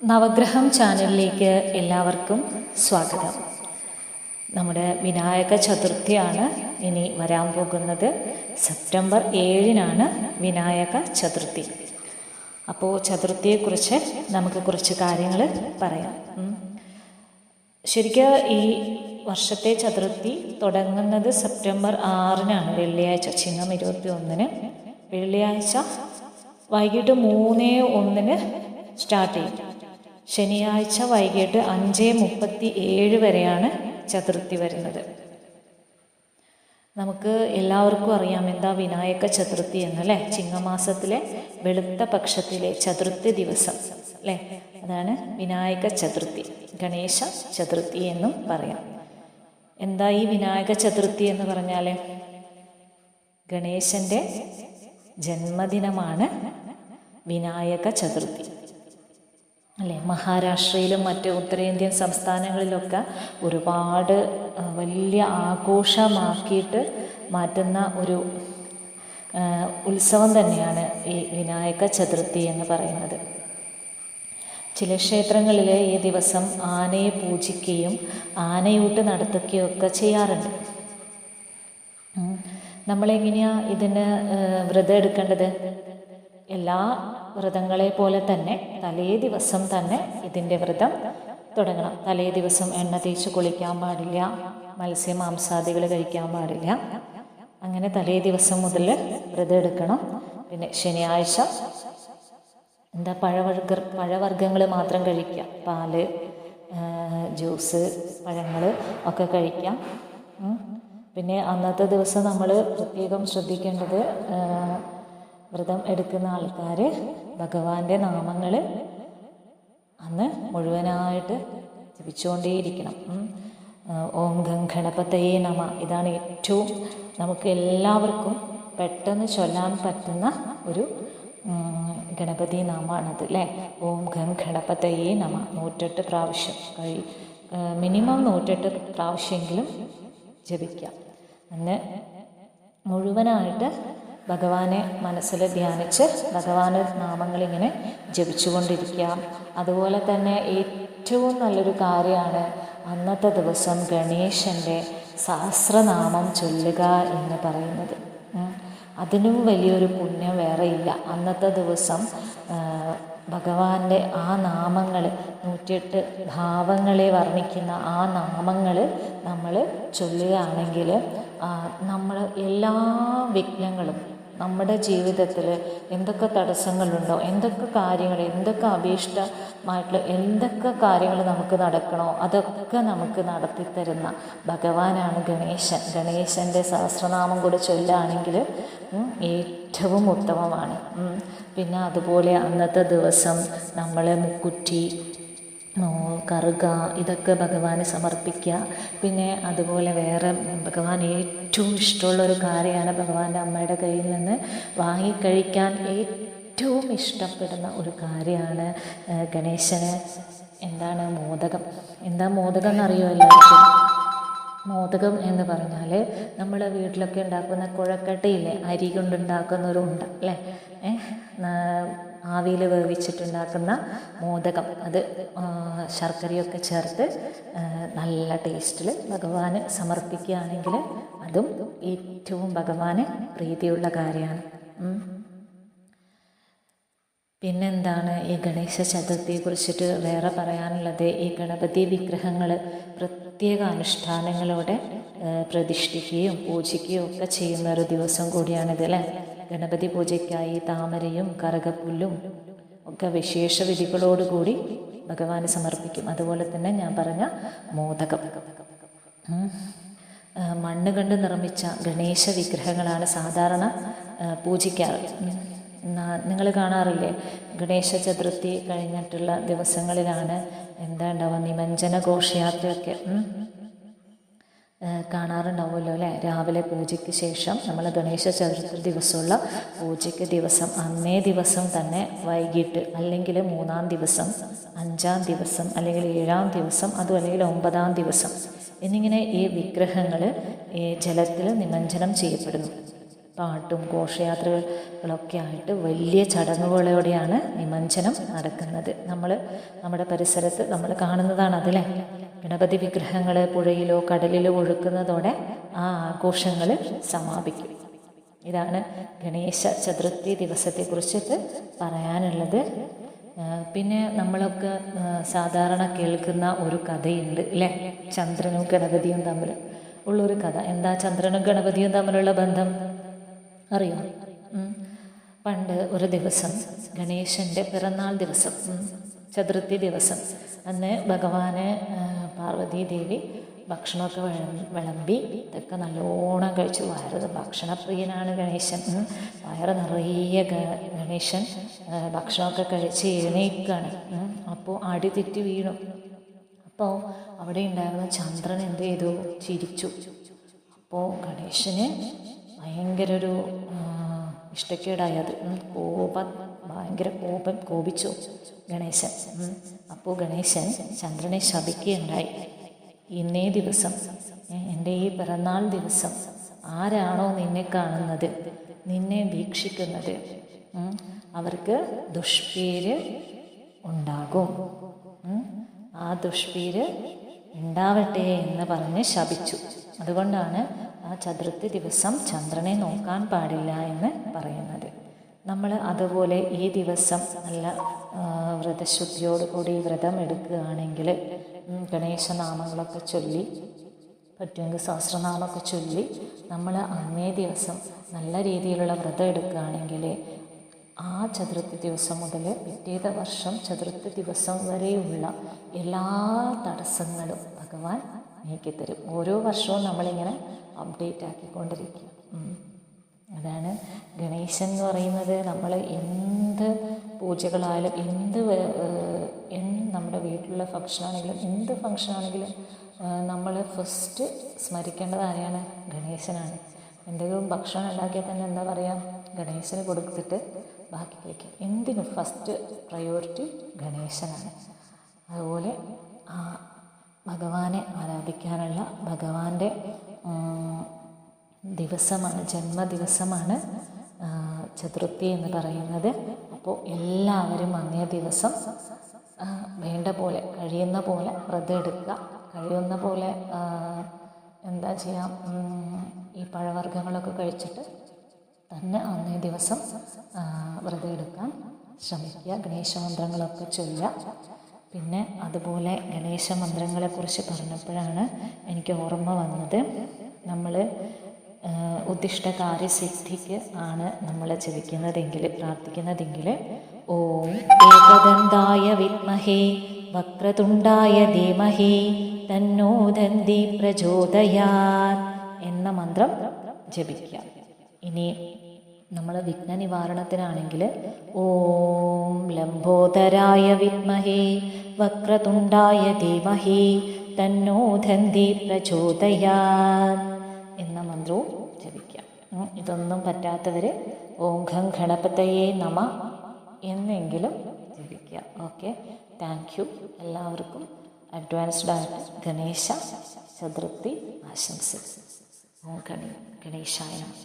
നവഗ്രഹം ചാനലിലേക്ക് എല്ലാവർക്കും സ്വാഗതം. നമ്മുടെ വിനായക ചതുർത്ഥിയാണ് ഇനി വരാൻ പോകുന്നത്. സെപ്റ്റംബർ 7-നാണ് വിനായക ചതുർത്ഥി. അപ്പോൾ ചതുർത്ഥിയെക്കുറിച്ച് നമുക്ക് കുറച്ച് കാര്യങ്ങൾ പറയാം. ശരിക്കും ഈ വർഷത്തെ ചതുർത്ഥി തുടങ്ങുന്നത് സെപ്റ്റംബർ 6-നാണ്, വെള്ളിയാഴ്ച, ചിങ്ങം 21-ന് വെള്ളിയാഴ്ച വൈകിട്ട് 3:01 സ്റ്റാർട്ട് ചെയ്യും. ശനിയാഴ്ച വൈകിട്ട് 5:37 വരെയാണ് ചതുർത്ഥി വരുന്നത്. നമുക്ക് എല്ലാവർക്കും അറിയാം എന്താ വിനായക ചതുർത്ഥി എന്നല്ലേ. ചിങ്ങമാസത്തിലെ വെളുത്ത പക്ഷത്തിലെ ചതുർത്ഥി ദിവസം അല്ലേ, അതാണ് വിനായക ചതുർത്ഥി, ഗണേശ ചതുർത്ഥി എന്നും പറയാം. എന്താ ഈ വിനായക ചതുർത്ഥി എന്ന് പറഞ്ഞാൽ ഗണേശൻ്റെ ജന്മദിനമാണ് വിനായക ചതുർത്ഥി അല്ലേ. മഹാരാഷ്ട്രയിലും മറ്റ് ഉത്തരേന്ത്യൻ സംസ്ഥാനങ്ങളിലൊക്കെ ഒരുപാട് വലിയ ആഘോഷമാക്കിയിട്ട് മാറ്റുന്ന ഒരു ഉത്സവം തന്നെയാണ് ഈ വിനായക ചതുർത്ഥി എന്ന് പറയുന്നത്. ചില ക്ഷേത്രങ്ങളിൽ ഈ ദിവസം ആനയെ പൂജിക്കുകയും ആനയൂട്ട് നടത്തുകയും ഒക്കെ ചെയ്യാറുണ്ട്. നമ്മളെങ്ങനെയാണ് ഇതിന് വ്രതം എടുക്കേണ്ടത്? എല്ലാ വ്രതങ്ങളെ പോലെ തന്നെ തലേ ദിവസം തന്നെ ഇതിൻ്റെ വ്രതം തുടങ്ങണം. തലേ ദിവസം എണ്ണ തേച്ച് കുളിക്കാൻ പാടില്ല, മത്സ്യമാംസാദികൾ കഴിക്കാൻ പാടില്ല. അങ്ങനെ തലേ ദിവസം മുതൽ വ്രതം എടുക്കണം. പിന്നെ ശനിയാഴ്ച എന്താ പഴവർഗ്ഗങ്ങൾ മാത്രം കഴിക്കുക, പാല്, ജ്യൂസ്, പഴങ്ങൾ ഒക്കെ കഴിക്കാം. പിന്നെ അന്നത്തെ ദിവസം നമ്മൾ പ്രത്യേകം ശ്രദ്ധിക്കേണ്ടത്, വ്രതം എടുക്കുന്ന ആൾക്കാർ ഭഗവാന്റെ നാമങ്ങൾ അന്ന് മുഴുവനായിട്ട് ജപിച്ചുകൊണ്ടേയിരിക്കണം. ഓം ഗം ഗണപതയേ നമ, ഇതാണ് ഏറ്റവും നമുക്ക് എല്ലാവർക്കും പെട്ടെന്ന് ചൊല്ലാൻ പറ്റുന്ന ഒരു ഗണപതി നാമാണത് അല്ലേ. ഓം ഗം ഗണപതയേ നമ 108 പ്രാവശ്യം മിനിമം 108 പ്രാവശ്യമെങ്കിലും ജപിക്കാം. അന്ന് മുഴുവനായിട്ട് ഭഗവാനെ മനസ്സിൽ ധ്യാനിച്ച് ഭഗവാന്റെ നാമങ്ങളിങ്ങനെ ജപിച്ചുകൊണ്ടിരിക്കാം. അതുപോലെ തന്നെ ഏറ്റവും നല്ലൊരു കാര്യമാണ് അന്നത്തെ ദിവസം ഗണേശൻ്റെ സഹസ്രനാമം ചൊല്ലുക എന്ന് പറയുന്നത്. അതിനും വലിയൊരു പുണ്യം വേറെ ഇല്ല. അന്നത്തെ ദിവസം ഭഗവാന്റെ ആ നാമങ്ങൾ 108 ഭാവങ്ങളെ വർണ്ണിക്കുന്ന ആ നാമങ്ങൾ നമ്മൾ ചൊല്ലുകയാണെങ്കിൽ നമ്മൾ എല്ലാ വിഘ്നങ്ങളും, നമ്മുടെ ജീവിതത്തിൽ എന്തൊക്കെ തടസ്സങ്ങളുണ്ടോ, എന്തൊക്കെ കാര്യങ്ങൾ, എന്തൊക്കെ അഭീഷ്ടമായിട്ടുള്ള എന്തൊക്കെ കാര്യങ്ങൾ നമുക്ക് നടക്കണോ അതൊക്കെ നമുക്ക് നടത്തിത്തരുന്ന ഭഗവാനാണ് ഗണേശൻ. ഗണേശൻ്റെ സഹസ്രനാമം കൂടെ ചൊല്ലുകയാണെങ്കിൽ ഏറ്റവും ഉത്തമമാണ്. പിന്നെ അതുപോലെ അന്നത്തെ ദിവസം നമ്മൾ മുക്കുറ്റി, കറുക ഇതൊക്കെ ഭഗവാന് സമർപ്പിക്കുക. പിന്നെ അതുപോലെ വേറെ ഭഗവാൻ ഏറ്റവും ഇഷ്ടമുള്ളൊരു കാര്യമാണ് ഭഗവാന്റെ അമ്മയുടെ കയ്യിൽ നിന്ന് വാങ്ങിക്കഴിക്കാൻ ഏറ്റവും ഇഷ്ടപ്പെടുന്ന ഒരു കാര്യമാണ് ഗണേശന് എന്താണ് മോദകം. എന്താ മോദകം എന്നറിയോ എല്ലാവർക്കും? മോദകം എന്ന് പറഞ്ഞാൽ നമ്മൾ വീട്ടിലൊക്കെ ഉണ്ടാക്കുന്ന കുഴക്കട്ടയില്ലേ, അരി കൊണ്ടുണ്ടാക്കുന്ന ഒരു ഉണ്ട അല്ലേ, ആവിയിൽ വേവിച്ചിട്ടുണ്ടാക്കുന്ന മോദകം. അത് ശർക്കരയൊക്കെ ചേർത്ത് നല്ല ടേസ്റ്റിൽ ഭഗവാന് സമർപ്പിക്കുകയാണെങ്കിൽ അതും ഏറ്റവും ഭഗവാന് പ്രീതിയുള്ള കാര്യമാണ്. പിന്നെന്താണ് ഈ ഗണേശ ചതുർത്ഥിയെ കുറിച്ചിട്ട് വേറെ പറയാനുള്ളത്? ഈ ഗണപതി വിഗ്രഹങ്ങൾ പ്രത്യേക അനുഷ്ഠാനങ്ങളോടെ പ്രതിഷ്ഠിക്കുകയും പൂജിക്കുകയും ഒക്കെ ചെയ്യുന്ന ഒരു ദിവസം കൂടിയാണിത് അല്ലേ. ഗണപതി പൂജയ്ക്കായി താമരയും കറുകപ്പുല്ലും ഒക്കെ വിശേഷ വിധികളോടുകൂടി ഭഗവാന് സമർപ്പിക്കും. അതുപോലെ തന്നെ ഞാൻ പറഞ്ഞ മോദകം. മണ്ണ് കൊണ്ട് നിർമ്മിച്ച ഗണേശ വിഗ്രഹങ്ങളാണ് സാധാരണ പൂജിക്കാറ്. നിങ്ങൾ കാണാറില്ലേ, ഗണേശ ചതുർത്ഥി കഴിഞ്ഞിട്ടുള്ള ദിവസങ്ങളിലാണ് എന്താ ഉണ്ടാവുക, നിമഞ്ജന ഘോഷയാത്രയൊക്കെ കാണാറുണ്ടാവുമല്ലോ അല്ലേ. രാവിലെ പൂജയ്ക്ക് ശേഷം നമ്മൾ ഗണേശ ചതുർത്ഥി ദിവസമുള്ള പൂജയ്ക്ക് ദിവസം അന്നേ ദിവസം തന്നെ വൈകിട്ട്, അല്ലെങ്കിൽ 3-ാം ദിവസം, 5-ാം ദിവസം, അല്ലെങ്കിൽ 7-ാം ദിവസം, അതും അല്ലെങ്കിൽ 9-ാം ദിവസം എന്നിങ്ങനെ ഈ വിഗ്രഹങ്ങൾ ഈ ജലത്തിൽ നിമഞ്ജനം ചെയ്യപ്പെടുന്നു. പാട്ടും ഘോഷയാത്രകളൊക്കെ ആയിട്ട് വലിയ ചടങ്ങുകളോടെയാണ് നിമജ്ജനം നടക്കുന്നത്. നമ്മുടെ പരിസരത്ത് നമ്മൾ കാണുന്നതാണ് അതിലെ ഗണപതി വിഗ്രഹങ്ങൾ പുഴയിലോ കടലിലോ ഒഴുക്കുന്നതോടെ ആ ആഘോഷങ്ങൾ സമാപിക്കും. ഇതാണ് ഗണേശ ചതുർത്ഥി ദിവസത്തെക്കുറിച്ചിട്ട് പറയാനുള്ളത്. പിന്നെ നമ്മളൊക്കെ സാധാരണ കേൾക്കുന്ന ഒരു കഥയുണ്ട് അല്ലേ, ചന്ദ്രനും ഗണപതിയും തമ്മിൽ ഉള്ളൊരു കഥ. എന്താ ചന്ദ്രനും ഗണപതിയും തമ്മിലുള്ള ബന്ധം അറിയോ? പണ്ട് ഒരു ദിവസം ഗണേശൻ്റെ പിറന്നാൾ ദിവസം, ചതുർത്ഥി ദിവസം, അന്ന് ഭഗവാന് പാർവതി ദേവി ഭക്ഷണമൊക്കെ വിളമ്പി ഇതൊക്കെ നല്ലോണം കഴിച്ചു. ഭക്ഷണപ്രിയനാണ് ഗണേശൻ. വയറ് നിറയെ ഗണേശൻ ഭക്ഷണമൊക്കെ കഴിച്ച് എഴുന്നേൽക്കുകയാണ്. അപ്പോൾ അടി തെറ്റി വീണു. അപ്പോൾ അവിടെ ഉണ്ടായിരുന്ന ചന്ദ്രൻ എന്ത് ചെയ്തു? ചിരിച്ചു. അപ്പോൾ ഗണേശന് ഭയങ്കര ഒരു ഇഷ്ടക്കേടായത്. ഭയങ്കര കോപിച്ചു ഗണേശൻ. അപ്പോൾ ഗണേശൻ ചന്ദ്രനെ ശപിക്കുകയുണ്ടായി. ഇന്നേ ദിവസം, എൻ്റെ ഈ പിറന്നാൾ ദിവസം ആരാണോ നിന്നെ കാണുന്നത്, നിന്നെ വീക്ഷിക്കുന്നത്, അവർക്ക് ദുഷ്പേര് ഉണ്ടാകും. ആ ദുഷ്പേര് ഉണ്ടാവട്ടെ എന്ന് പറഞ്ഞ് ശപിച്ചു. അതുകൊണ്ടാണ് ആ ചതുർത്ഥി ദിവസം ചന്ദ്രനെ നോക്കാൻ പാടില്ല എന്ന് പറയുന്നത്. നമ്മൾ അതുപോലെ ഈ ദിവസം നല്ല വ്രതശുദ്ധിയോടുകൂടി വ്രതം എടുക്കുകയാണെങ്കിൽ ഗണേശനാമങ്ങളൊക്കെ ചൊല്ലി, പറ്റുമെങ്കിൽ സഹസ്രനാമമൊക്കെ ചൊല്ലി നമ്മൾ അന്നേ ദിവസം നല്ല രീതിയിലുള്ള വ്രതം എടുക്കുകയാണെങ്കിൽ ആ ചതുർത്ഥി ദിവസം മുതൽ പിറ്റേത്തെ വർഷം ചതുർത്ഥി ദിവസം വരെയുള്ള എല്ലാ തടസ്സങ്ങളും ഭഗവാൻ നീക്കിത്തരും. ഓരോ വർഷവും നമ്മളിങ്ങനെ അപ്ഡേറ്റ് ആക്കിക്കൊണ്ടിരിക്കും. അതാണ് ഗണേശൻ എന്ന് പറയുന്നത്. നമ്മൾ എന്ത് പൂജകളായാലും നമ്മുടെ വീട്ടിലുള്ള ഫംഗ്ഷനാണെങ്കിലും എന്ത് ഫംഗ്ഷനാണെങ്കിലും നമ്മൾ ഫസ്റ്റ് സ്മരിക്കേണ്ടത് ആരെയാണ്? ഗണേശനാണ്. എന്തെങ്കിലും ഭക്ഷണം ഉണ്ടാക്കിയാൽ തന്നെ എന്താ പറയുക? ഗണേശന് കൊടുത്തിട്ട് ബാക്കി കഴിക്കും. എന്തിനും ഫസ്റ്റ് പ്രയോറിറ്റി ഗണേശനാണ്. അതുപോലെ ഭഗവാനെ ആരാധിക്കാനുള്ള ഭഗവാന്റെ ദിവസമാണ്, ജന്മദിവസമാണ് ചതുർത്ഥി എന്ന് പറയുന്നത്. അപ്പോൾ എല്ലാവരും അന്നേ ദിവസം വേണ്ട പോലെ, കഴിയുന്ന പോലെ വ്രതം എടുക്കുക. കഴിയുന്ന പോലെ എന്താ ചെയ്യാം, ഈ പഴവർഗ്ഗങ്ങളൊക്കെ കഴിച്ചിട്ട് തന്നെ അന്നേ ദിവസം വ്രതം എടുക്കാൻ ശ്രമിക്കുക. ഗണേശമന്ത്രങ്ങളൊക്കെ ചൊല്ലുക. പിന്നെ അതുപോലെ ഗണേശമന്ത്രങ്ങളെക്കുറിച്ച് പറഞ്ഞപ്പോഴാണ് എനിക്ക് ഓർമ്മ വന്നത്, നമ്മൾ ഉദ്ദിഷ്ടകാര്യസിദ്ധിക്ക് ആണ് നമ്മൾ ജപിക്കുന്നതെങ്കിൽ, പ്രാർത്ഥിക്കുന്നതെങ്കിൽ ഓം ഏകദന്തായ വിദ്മഹേ വക്രതുണ്ടായ ധീമഹി തന്നോ ദന്തി പ്രചോദയാത് എന്ന മന്ത്രം ജപിക്കുക. ഇനി നമ്മൾ വിഘ്ന നിവാരണത്തിനാണെങ്കിൽ ഓം ലംബോദരായ വിദ്മഹേ വക്രതുണ്ടായ ധീമഹി തന്നോ ദന്തി പ്രചോദയാത് എന്ന മന്ത്രവും ജപിക്കാം. ഇതൊന്നും പറ്റാത്തവർ ഓം ഘം ഗണപതയേ നമ എന്നെങ്കിലും ജപിക്കുക. Okay, thank you. എല്ലാവർക്കും അഡ്വാൻസ്ഡ് ആയിട്ട് ഗണേശ ചതുർത്ഥി ആശംസകൾ. ഓം ഗണേശായ നമഃ.